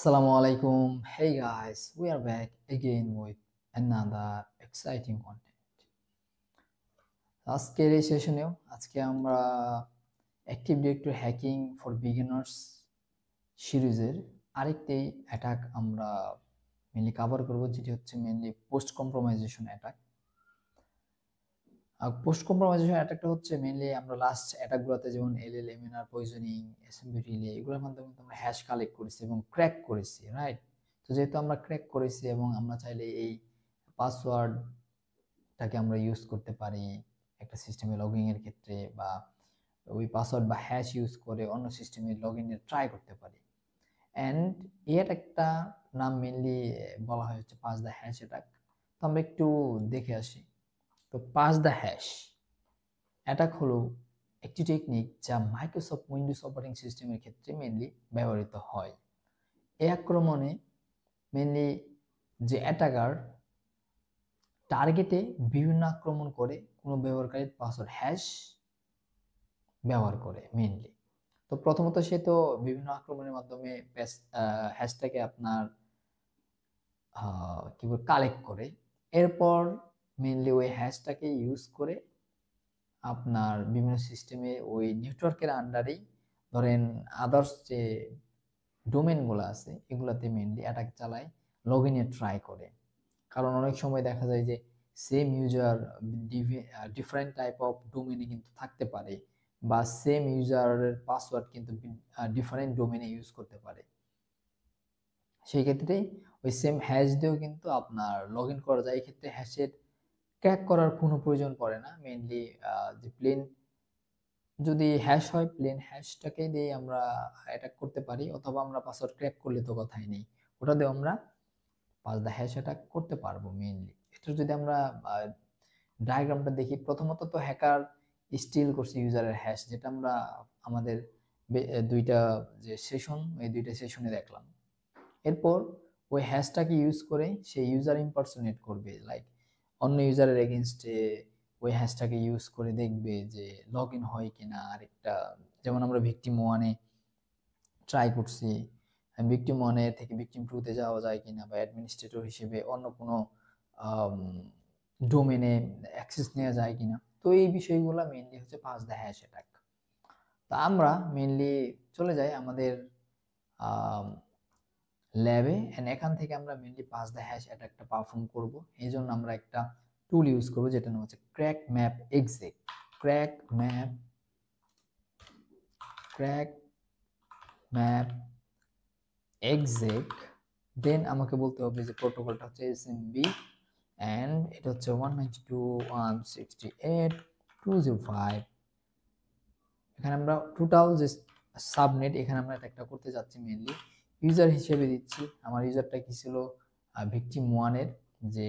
Assalamu alaikum. Hey guys, we are back again with another exciting content. আজকের এই সেশনেও আমরা active directory hacking for beginners সিরিজের আরেকটি অ্যাটাক আমরা মেনলি কভার করব, যেটি হচ্ছে mainly post compromisation attack. Post compromisation অ্যাটাকটা হচ্ছে মেনলি আমরা লাস্ট অ্যাটাকগুলোতে যেমন এলএলএমএনআর পয়জনিং, এসএমবি রিলে, এগুলোর মাধ্যমে আমরা হ্যাশ কালেক্ট করেছি এবং ক্র্যাক করেছি, রাইট? তো যেহেতু আমরা ক্র্যাক করেছি এবং আমরা চাইলে এই পাসওয়ার্ডটাকে আমরা ইউজ করতে পারি একটা সিস্টেমে লগইন এর ক্ষেত্রে, বা ওই পাসওয়ার্ড বা হ্যাশ ইউজ করে অন্য সিস্টেমে লগইন এর ট্রাই করতে পারি। অ্যান্ড এর একটা নাম মেনলি বলা হয় হচ্ছে পাস দ্য হ্যাশ অ্যাটাক। তো আমরা একটু দেখে আসি। তো পাস দ্য হ্যাশ অ্যাটাক হলো একটি টেকনিক যা মাইক্রোসফট উইন্ডোজ অপারেটিং সিস্টেমের ক্ষেত্রে মেনলি ব্যবহৃত হয়। এই আক্রমণে মেনলি যে অ্যাটাকার টার্গেটে বিভিন্ন আক্রমণ করে কোনো ব্যবহারকারীর পাসওয়ার্ড হ্যাশ ব্যবহার করে মেনলি। তো প্রথমত সে তো বিভিন্ন আক্রমণের মাধ্যমে হ্যাশটাকে আপনার কি বলে কালেক্ট করে, এরপর মেনলি ওই হ্যাশটাকে ইউজ করে আপনার বিভিন্ন সিস্টেমে ওই নেটওয়ার্কের আন্ডারেই ধরেন আদার্স যে ডোমেনগুলো আছে এগুলাতে মেনলি অ্যাটাক চালায়, লগ ইনের ট্রাই করে। কারণ অনেক সময় দেখা যায় যে same user different type of ডোমেনে কিন্তু থাকতে পারে, বা সেম ইউজারের পাসওয়ার্ড কিন্তু ডিফারেন্ট ডোমেনে ইউজ করতে পারে। সেই ক্ষেত্রে ওই সেম হ্যাশ দিয়েও কিন্তু আপনার লগ ইন করা যায়। এই ক্ষেত্রে হ্যাশের ক্র্যাক করার কোনো প্রয়োজন পড়ে না। মেনলি যে প্লেন যদি হ্যাশ হয়, প্লেন হ্যাশটাকে দিয়ে আমরা অ্যাটাক করতে পারি, অথবা আমরা পাসওয়ার্ড ক্র্যাক করলে তো কথাই নেই, ওটা দিয়ে আমরা পাস দ্য হ্যাশ অ্যাটাক করতে পারবো মেইনলি। এটা যদি আমরা ডায়াগ্রামটা দেখি, প্রথমত তো হ্যাকার স্টিল করছে ইউজারের হ্যাশ, যেটা আমরা আমাদের দুইটা যে সেশন, এই দুইটা সেশনে দেখলাম। এরপর ওই হ্যাশটাকে ইউজ করে সে ইউজার ইম্পারসোনেট করবে, লাইক অন্য ইউজারের এগেনস্টে ওই হ্যাশটাকে ইউজ করে দেখবে যে লগ ইন হয় কিনা। আরেকটা যেমন আমরা ভিকটিম ওয়ানে ট্রাই করছি, ভিকটিম ওয়ানে থেকে ভিকটিম টুতে যাওয়া যায় কিনা, বা অ্যাডমিনিস্ট্রেটর হিসেবে অন্য কোনো ডোমেনে অ্যাক্সেস নেওয়া যায় কিনা। তো এই বিষয়গুলো মেনলি হচ্ছে পাস দ্য হ্যাশ অ্যাটাক। তো আমরা মেনলি চলে যাই আমাদের ল্যাবে, এন্ড এখান থেকে আমরা মেনলি পাস দ্য হ্যাশ অ্যাটাকটা পারফর্ম করব। এই জন্য আমরা একটা টুল ইউজ করবো যেটা নাম হচ্ছে crack map exec. Crack map exec. Then আমাকে বলতে হবে যে প্রোটোকলটা হচ্ছে এসএমবি, এন্ড এটা হচ্ছে 192.168.205। এখানে আমরা টোটাল যে সাবনেট, এখানে আমরা একটা করতে যাচ্ছি মেনলি ইউজার হিসেবে দিচ্ছি। আমার ইউজারটা কি ছিল, ভিকটিম ওয়ানের যে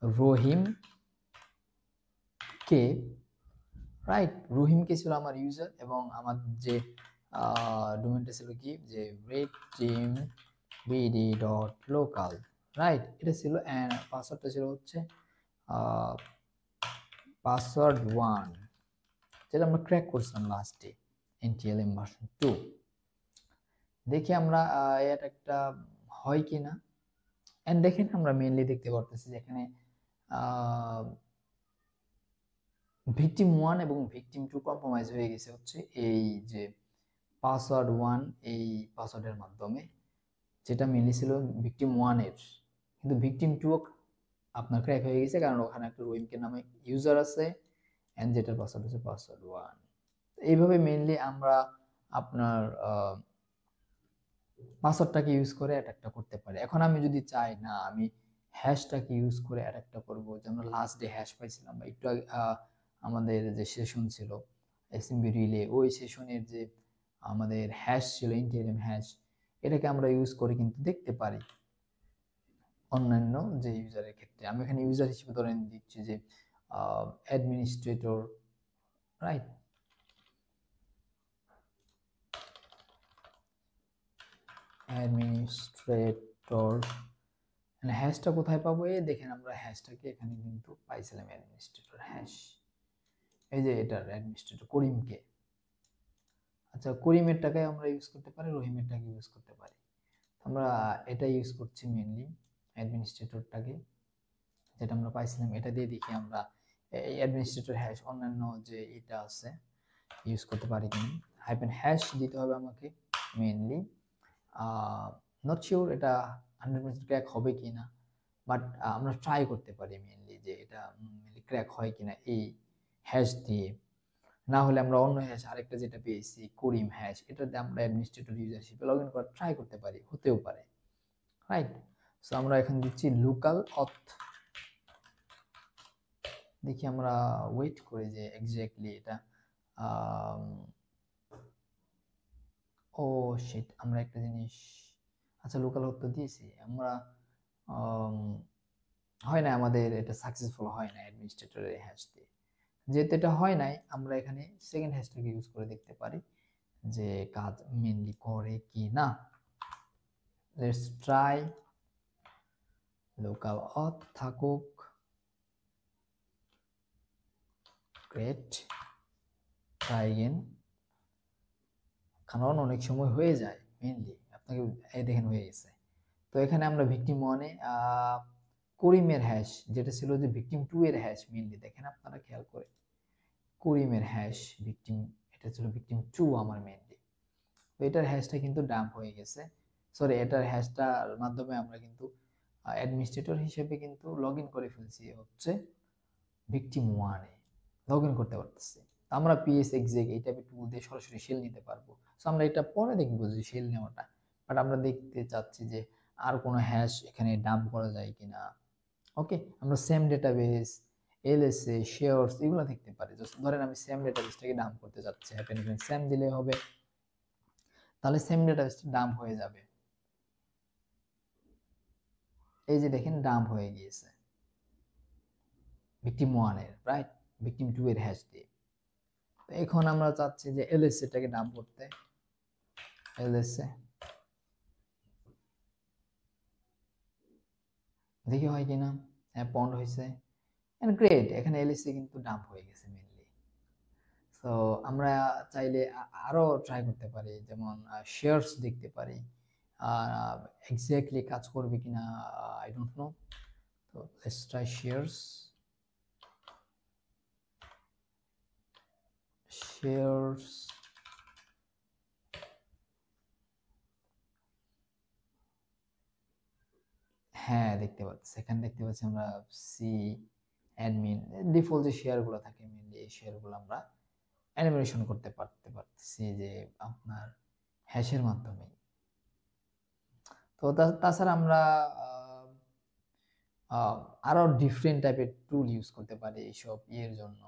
রহিম কে, রাইট? রহিম কে ছিল আমার ইউজার, এবং আমার যে ডোমেনটা ছিল কি, যে victim bd.local, রাইট? এটা ছিল, এন্ড পাসওয়ার্ডটা ছিল হচ্ছে পাসওয়ার্ড 1, যেটা আমরা ক্র্যাক করছিলাম লাস্টে NTLM ভার্সন 2। দেখি আমরা এটা একটা হয় কিনা। এন্ড দেখেন আমরা মেইনলি দেখতে পারতেছি যে এখানে ভিকটিম 1 এবং ভিকটিম 2 কম্প্রোমাইজ হয়ে গেছে হচ্ছে এই যে পাসওয়ার্ড 1 এই পাসওয়ার্ডের মাধ্যমে, যেটা মেইনলি ছিল ভিকটিম 1 এর। কিন্তু ভিকটিম 2 আপনার ক্র্যাক হয়ে গেছে, কারণ ওখানে একটা রহিমকে নামে ইউজার আছে, এন্ড যেটার পাসওয়ার্ড হচ্ছে পাসওয়ার্ড 1। এইভাবে মেইনলি আমরা আপনার পাসওয়ার্ডটাকে ইউজ করে অ্যাটাকটা করতে পারি। এখন আমি যদি চাই না আমি হ্যাশটাকে ইউজ করে অ্যাটাকটা করব, যে আমরা লাস্ট ডে হ্যাশ পাইছিলাম, বা একটু আমাদের যে সেশন ছিল এসএমবি রিলে, ওই সেশনের যে আমাদের হ্যাশ ছিল ইন্টিএলএম হ্যাশ, এটাকে আমরা ইউজ করে কিন্তু দেখতে পারি অন্যান্য যে ইউজারের ক্ষেত্রে। আমি এখানে ইউজার হিসেবে ধরে দিচ্ছি যে অ্যাডমিনিস্ট্রেটর, রাইট? অ্যাডমিনিস্ট্রেটর, হ্যাশটা কোথায় পাবো? এই দেখেন আমরা হ্যাশটাকে এখানে কিন্তু পাইছিলাম, অ্যাডমিনিস্ট্রেটর হ্যাশ, এই যে এটার অ্যাডমিনিস্ট্রেটর করিমকে। আচ্ছা, করিমের টাকায় আমরা ইউজ করতে পারি, রহিমের টাকা ইউজ করতে পারি। আমরা এটা ইউজ করছি মেইনলি অ্যাডমিনিস্ট্রেটরটাকে, যেটা আমরা পাইছিলাম এটা দিয়ে দেখি আমরা এই অ্যাডমিনিস্ট্রেটর হ্যাশ অন্যান্য যে এটা আছে ইউজ করতে পারি কিনা। হাইফেন হ্যাশ দিতে হবে আমাকে মেইনলি। নট শিওর এটা 100% ক্র্যাক হবে কিনা, বাট আমরা ট্রাই করতে পারি মেইনলি যে এটা ক্র্যাক হয় কিনা এই হ্যাশ দিয়ে। না হলে আমরা অন্য হ্যাশ আরেকটা যেটা পেয়েছি করিম হ্যাশ, এটাতে আমরা অ্যাডমিনিস্ট্রেটর ইউজারশিপে লগ ইন করে ট্রাই করতে পারি, হতেও পারে, রাইট। সো আমরা এখন দিচ্ছি লোকাল অথ। দেখি আমরা ওয়েট করি যে এক্স্যাক্টলি এটা ও শিট, আমরা একটা জিনিস, আচ্ছা লোকাল অথ তো দিয়েছি আমরা, হয় না আমাদের এটা সাকসেসফুল হয় না অ্যাডমিনিস্ট্রেটরের হ্যাশ দিয়ে। যেহেতু এটা হয় নাই, আমরা এখানে সেকেন্ড হ্যাশটাকে ইউজ করে দেখতে পারি যে কাজ মেনলি করে কি না। লেটস ট্রাই লোকাল অথ থাকুক, গ্রেট, ট্রাই এগেন। কারণ অনেক সময় হয়ে যায় মেনলি, আপনাকে এই দেখেন হয়ে গেছে। তো এখানে আমরা ভিকটিম ওয়ানে করিমের হ্যাশ যেটা ছিল যে ভিকটিম 2 এর হ্যাশ মেনলি দেখেন আপনারা খেয়াল করে, করিমের হ্যাশ ভিকটিম, এটা ছিল ভিকটিম 2 আমার মেনলি। তো এটার হ্যাশটা কিন্তু ডাম্প হয়ে গেছে, সরি এটার হ্যাশটার মাধ্যমে আমরা কিন্তু অ্যাডমিনিস্ট্রেটর হিসেবে কিন্তু লগ ইন করে ফেলছি হচ্ছে ভিকটিম ওয়ানে, লগ ইন করতে পারতেছি। আমরা পিএস এক্সেক এই টাইপের টুল দিয়ে সরাসরি শেল নিতে পারবো। সো আমরা এটা পরে দেখবো যে শেল নেওয়াটা, বাট আমরা দেখতে চাচ্ছি যে আর কোনো হ্যাশ এখানে ডাম্প করা যায় কিনা। ওকে, আমরা সেম ডেটাবেস, এলএসএ, শেয়ারস এগুলো দেখতে পারি। ধরেন আমি সেম ডেটাবেসটাকে ডাম্প করতে চাচ্ছি, হ্যাপেন সেম দিলে হবে, তাহলে সেম ডেটাবেসটা ডাম্প হয়ে যাবে। এই যে দেখেন ডাম্প হয়ে গিয়েছে ভিকটিম 1 এর, রাইট, ভিকটিম 2 এর হ্যাশ দিয়ে। এখন আমরা চাচ্ছি যে এলএসএ টাকে ডাম্প করতে, এলএসএ দেখি হয় কিনা। হ্যাঁ পন্ড হয়েছে, এন্ড গ্রেট, এখানে এলএসএ কিন্তু ডাম্প হয়ে গেছে মেইনলি। সো আমরা চাইলে আরো ট্রাই করতে পারি, যেমন শেয়ারস দেখতে পারি, এক্স্যাক্টলি কাজ করবে কিনা আই ডোন্ট নো। তো লেটস ট্রাই শেয়ারস, শেয়ারস হ্যাঁ দেখতে পাচ্ছি, এখানে দেখতে পাচ্ছি আমরা সি অ্যাডমিন ডিফল্ট যে শেয়ারগুলো থাকে মেইনলি এই শেয়ারগুলো আমরা অ্যানিমেশন করতে পারতেছি যে আপনার হ্যাশের মাধ্যমে। তো তাছাড়া আমরা আরো ডিফারেন্ট টাইপের টুল ইউজ করতে পারি এইসব ইয়ের জন্য,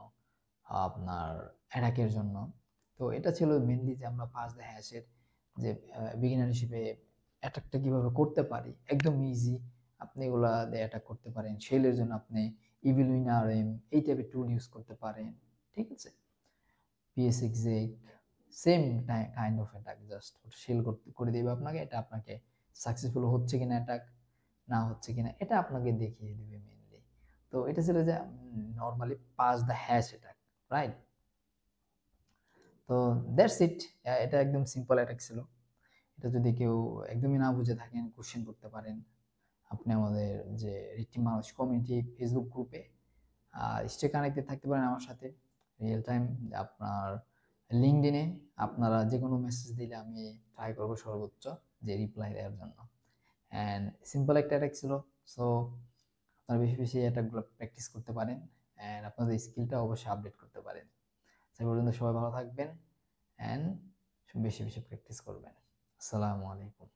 আপনার অ্যাটাকের জন্য। তো এটা ছিল মেনলি যে আমরা পাস দ্য হ্যাশের যে বিগিনার হিসেবে অ্যাটাকটা কিভাবে করতে পারি, একদম ইজি। আপনি এগুলা দিয়ে অ্যাটাক করতে পারেন। শেলের জন্য আপনি ইভিল উইনারএম এই টাইপের টুল ইউজ করতে পারেন, ঠিক আছে। PS exact same kind of attack, just shell করতে করে দেবে আপনাকে, এটা আপনাকে সাকসেসফুল হচ্ছে কিনা অ্যাটাক না হচ্ছে কিনা এটা আপনাকে দেখিয়ে দিবে মেইনলি। তো এটা ছিল যে normally pass the hash attack, right. তো দ্যাটস ইট, এটা একদম সিম্পল অ্যাটাক ছিল। এটা যদি কেউ একদমই না বুঝে থাকেন কোশ্চেন করতে পারেন আপনি আমাদের যে রিটিম মানুষ কমিউনিটি ফেসবুক গ্রুপে স্টে কানেক্টেড থাকতে পারেন আমার সাথে রিয়েল টাইম। আপনার লিঙ্কডইনে আপনারা যে কোনো মেসেজ দিলে আমি ট্রাই করবো সর্বোচ্চ যে রিপ্লাই দেওয়ার জন্য। অ্যান্ড সিম্পল একটা অ্যাটাক ছিল, সো আপনারা বেশি বেশি অ্যাটাকগুলো প্র্যাকটিস করতে পারেন অ্যান্ড আপনাদের স্কিলটা অবশ্যই আপডেট করতে পারেন। সে পর্যন্ত সবাই ভালো থাকবেন অ্যান্ড বেশি বেশি প্র্যাকটিস করবেন। আসসালামু আলাইকুম।